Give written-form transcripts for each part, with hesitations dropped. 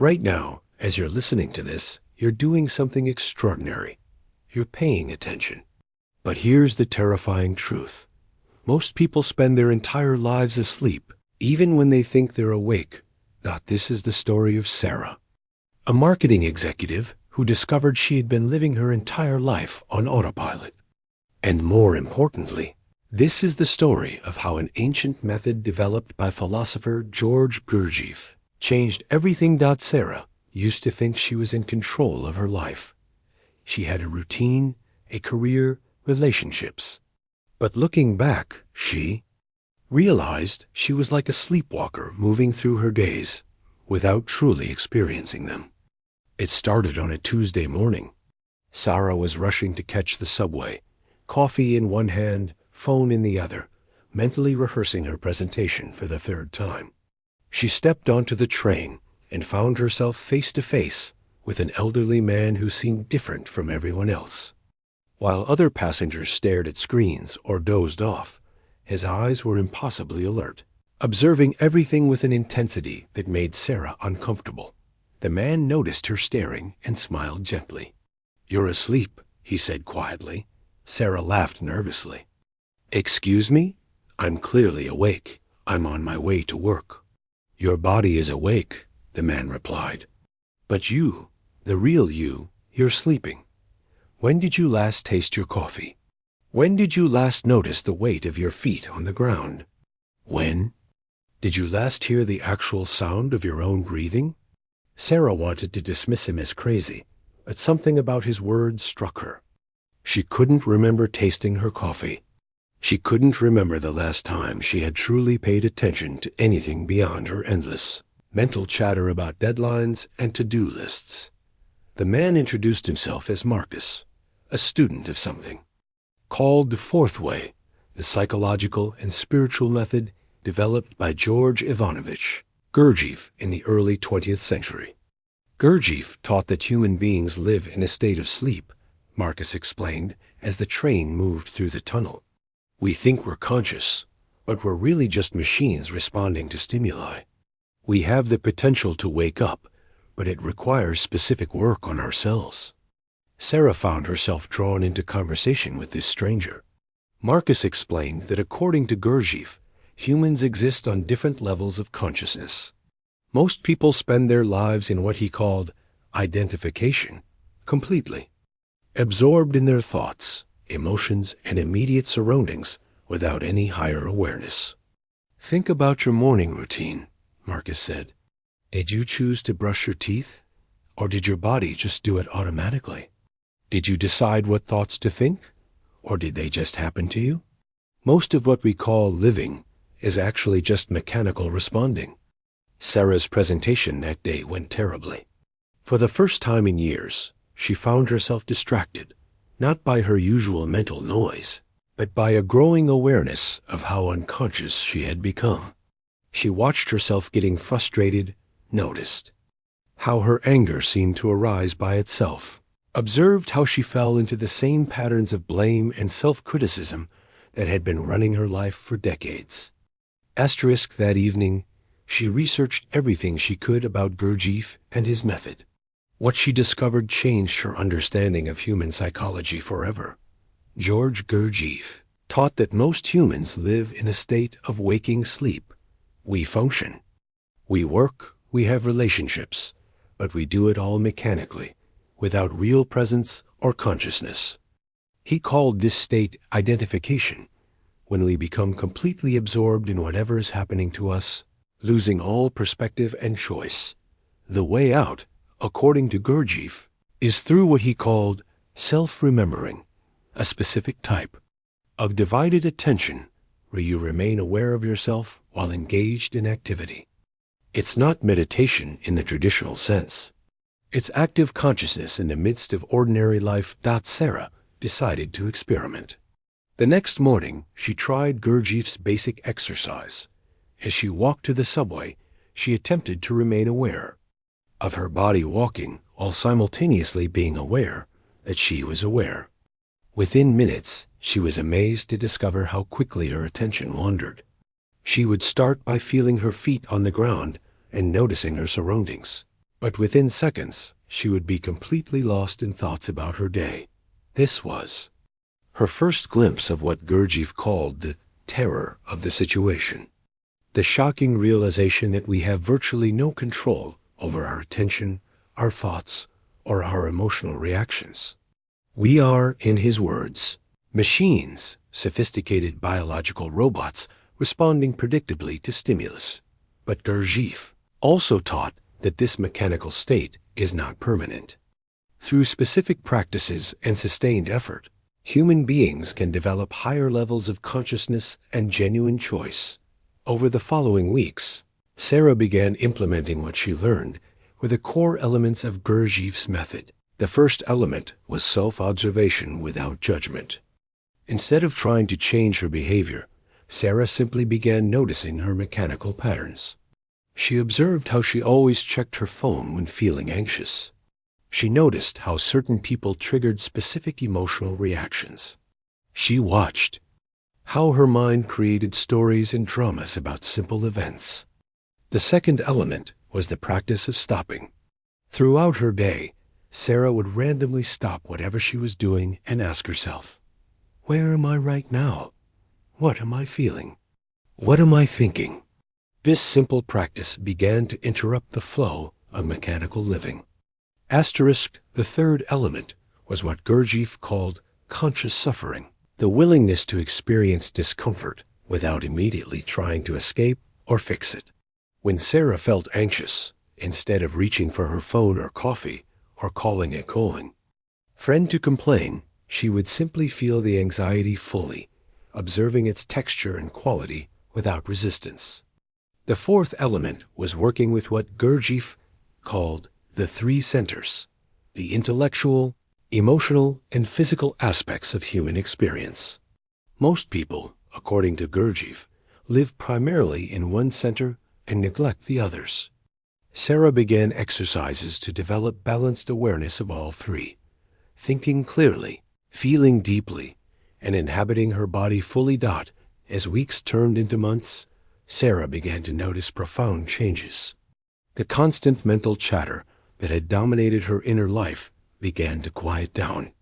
Right now, as you're listening to this, you're doing something extraordinary. You're paying attention. But here's the terrifying truth. Most people spend their entire lives asleep, even when they think they're awake. This is the story of Sarah, a marketing executive who discovered she had been living her entire life on autopilot. And more importantly, this is the story of how an ancient method developed by philosopher George Gurdjieff changed everything. Sarah used to think she was in control of her life. She had a routine, a career, relationships. But looking back, she realized she was like a sleepwalker moving through her days without truly experiencing them. It started on a Tuesday morning. Sarah was rushing to catch the subway, coffee in one hand, phone in the other, mentally rehearsing her presentation for the third time. She stepped onto the train and found herself face to face with an elderly man who seemed different from everyone else. While other passengers stared at screens or dozed off, his eyes were impossibly alert, observing everything with an intensity that made Sarah uncomfortable. The man noticed her staring and smiled gently. "You're asleep," he said quietly. Sarah laughed nervously. "Excuse me? I'm clearly awake. I'm on my way to work." "Your body is awake," the man replied. "But you, the real you, you're sleeping. When did you last taste your coffee? When did you last notice the weight of your feet on the ground? When did you last hear the actual sound of your own breathing?" Sarah wanted to dismiss him as crazy, but something about his words struck her. She couldn't remember tasting her coffee. She couldn't remember the last time she had truly paid attention to anything beyond her endless mental chatter about deadlines and to-do lists. The man introduced himself as Marcus, a student of something called the Fourth Way, the psychological and spiritual method developed by George Ivanovich Gurdjieff in the early 20th century. Gurdjieff taught that human beings live in a state of sleep, Marcus explained as the train moved through the tunnel. "We think we're conscious, but we're really just machines responding to stimuli. We have the potential to wake up, but it requires specific work on ourselves." Sarah found herself drawn into conversation with this stranger. Marcus explained that according to Gurdjieff, humans exist on different levels of consciousness. Most people spend their lives in what he called identification, completely absorbed in their thoughts, emotions, and immediate surroundings without any higher awareness. "Think about your morning routine," Marcus said. "Did you choose to brush your teeth, or did your body just do it automatically? Did you decide what thoughts to think, or did they just happen to you? Most of what we call living is actually just mechanical responding." Sarah's presentation that day went terribly. For the first time in years, she found herself distracted, not by her usual mental noise, but by a growing awareness of how unconscious she had become. She watched herself getting frustrated, noticed how her anger seemed to arise by itself, observed how she fell into the same patterns of blame and self-criticism that had been running her life for decades. That evening, she researched everything she could about Gurdjieff and his method. What she discovered changed her understanding of human psychology forever. George Gurdjieff taught that most humans live in a state of waking sleep. We function. We work, we have relationships, but we do it all mechanically, without real presence or consciousness. He called this state identification, when we become completely absorbed in whatever is happening to us, losing all perspective and choice. The way out, according to Gurdjieff, is through what he called self-remembering, a specific type of divided attention where you remain aware of yourself while engaged in activity. It's not meditation in the traditional sense. It's active consciousness in the midst of ordinary life. Sarah decided to experiment. The next morning, she tried Gurdjieff's basic exercise. As she walked to the subway, she attempted to remain aware of her body walking while simultaneously being aware that she was aware. Within minutes, she was amazed to discover how quickly her attention wandered. She would start by feeling her feet on the ground and noticing her surroundings. But within seconds, she would be completely lost in thoughts about her day. This was her first glimpse of what Gurdjieff called the terror of the situation. The shocking realization that we have virtually no control over our attention, our thoughts, or our emotional reactions. We are, in his words, machines, sophisticated biological robots responding predictably to stimulus. But Gurdjieff also taught that this mechanical state is not permanent. Through specific practices and sustained effort, human beings can develop higher levels of consciousness and genuine choice. Over the following weeks, Sarah began implementing what she learned were the core elements of Gurdjieff's method. The first element was self-observation without judgment. Instead of trying to change her behavior, Sarah simply began noticing her mechanical patterns. She observed how she always checked her phone when feeling anxious. She noticed how certain people triggered specific emotional reactions. She watched how her mind created stories and dramas about simple events. The second element was the practice of stopping. Throughout her day, Sarah would randomly stop whatever she was doing and ask herself, "Where am I right now? What am I feeling? What am I thinking?" This simple practice began to interrupt the flow of mechanical living. The third element was what Gurdjieff called conscious suffering, the willingness to experience discomfort without immediately trying to escape or fix it. When Sarah felt anxious, instead of reaching for her phone or coffee or calling a friend to complain, she would simply feel the anxiety fully, observing its texture and quality without resistance. The fourth element was working with what Gurdjieff called the three centers, the intellectual, emotional, and physical aspects of human experience. Most people, according to Gurdjieff, live primarily in one center and neglect the others. Sarah began exercises to develop balanced awareness of all three, thinking clearly, feeling deeply, and inhabiting her body fully. As weeks turned into months, Sarah began to notice profound changes. The constant mental chatter that had dominated her inner life began to quiet down.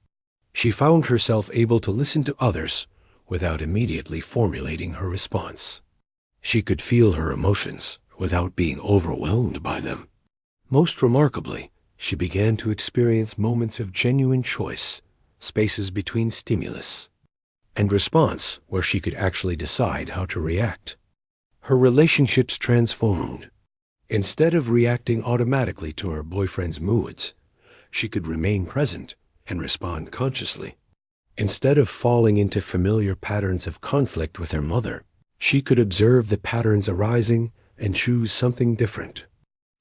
She found herself able to listen to others without immediately formulating her response. She could feel her emotions without being overwhelmed by them. Most remarkably, she began to experience moments of genuine choice, spaces between stimulus and response where she could actually decide how to react. Her relationships transformed. Instead of reacting automatically to her boyfriend's moods, she could remain present and respond consciously. Instead of falling into familiar patterns of conflict with her mother, she could observe the patterns arising and choose something different.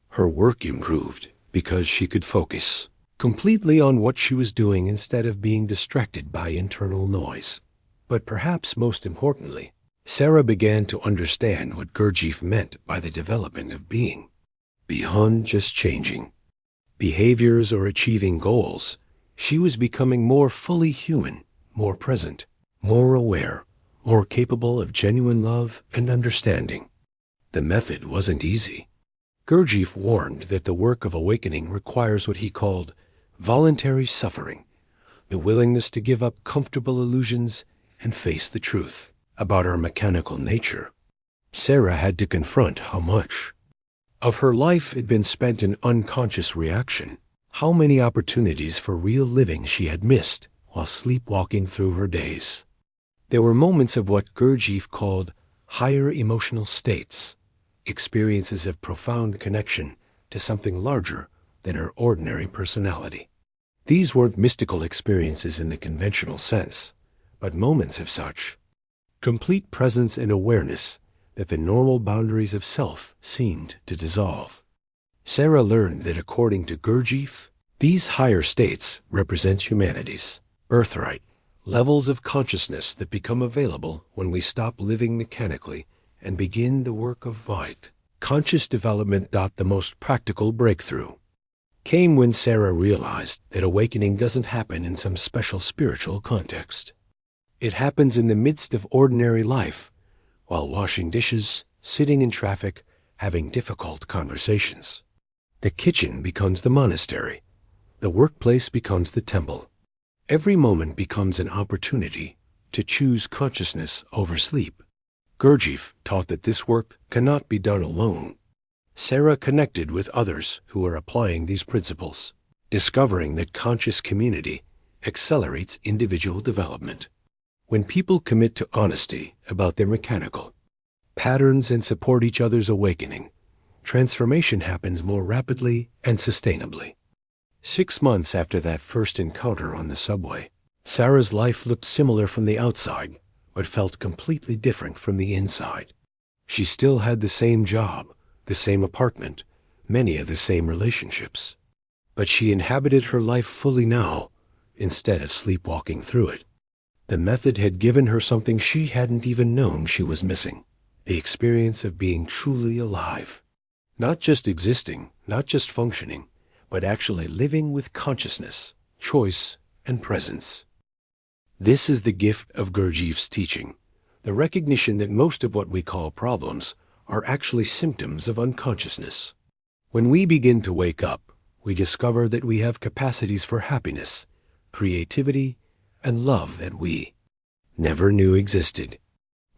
Her work improved because she could focus completely on what she was doing instead of being distracted by internal noise. But perhaps most importantly, Sarah began to understand what Gurdjieff meant by the development of being beyond just changing behaviors or achieving goals. She was becoming more fully human, more present, more aware, more capable of genuine love and understanding. The method wasn't easy. Gurdjieff warned that the work of awakening requires what he called voluntary suffering, the willingness to give up comfortable illusions and face the truth about our mechanical nature. Sarah had to confront how much of her life had been spent in unconscious reaction, how many opportunities for real living she had missed while sleepwalking through her days. There were moments of what Gurdjieff called higher emotional states, experiences of profound connection to something larger than her ordinary personality. These weren't mystical experiences in the conventional sense, but moments of such complete presence and awareness that the normal boundaries of self seemed to dissolve. Sarah learned that according to Gurdjieff, these higher states represent humanity's birthright, levels of consciousness that become available when we stop living mechanically and begin the work of conscious development. The most practical breakthrough came when Sarah realized that awakening doesn't happen in some special spiritual context. It happens in the midst of ordinary life, while washing dishes, sitting in traffic, having difficult conversations. The kitchen becomes the monastery. The workplace becomes the temple. Every moment becomes an opportunity to choose consciousness over sleep. Gurdjieff taught that this work cannot be done alone. Sarah connected with others who are applying these principles, discovering that conscious community accelerates individual development. When people commit to honesty about their mechanical patterns and support each other's awakening, transformation happens more rapidly and sustainably. 6 months after that first encounter on the subway, Sarah's life looked similar from the outside, but felt completely different from the inside. She still had the same job, the same apartment, many of the same relationships. But she inhabited her life fully now, instead of sleepwalking through it. The method had given her something she hadn't even known she was missing: the experience of being truly alive. Not just existing, not just functioning, but actually living with consciousness, choice, and presence. This is the gift of Gurdjieff's teaching, the recognition that most of what we call problems are actually symptoms of unconsciousness. When we begin to wake up, we discover that we have capacities for happiness, creativity, and love that we never knew existed.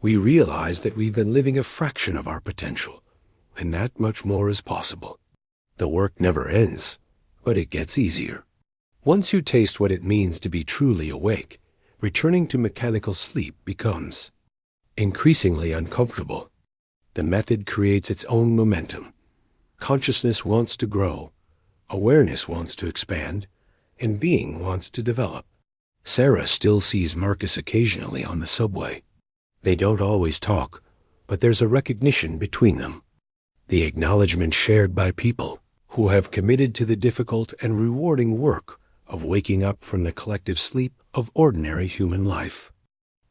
We realize that we've been living a fraction of our potential, and that much more is possible. The work never ends, but it gets easier. Once you taste what it means to be truly awake, returning to mechanical sleep becomes increasingly uncomfortable. The method creates its own momentum. Consciousness wants to grow, awareness wants to expand, and being wants to develop. Sarah still sees Marcus occasionally on the subway. They don't always talk, but there's a recognition between them. The acknowledgement shared by people who have committed to the difficult and rewarding work of waking up from the collective sleep of ordinary human life.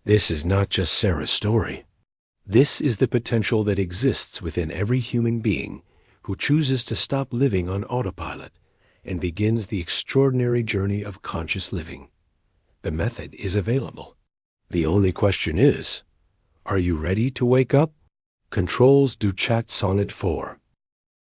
This is not just Sarah's story. This is the potential that exists within every human being who chooses to stop living on autopilot and begins the extraordinary journey of conscious living. The method is available. The only question is, are you ready to wake up? Controls du Chat Sonnet 4.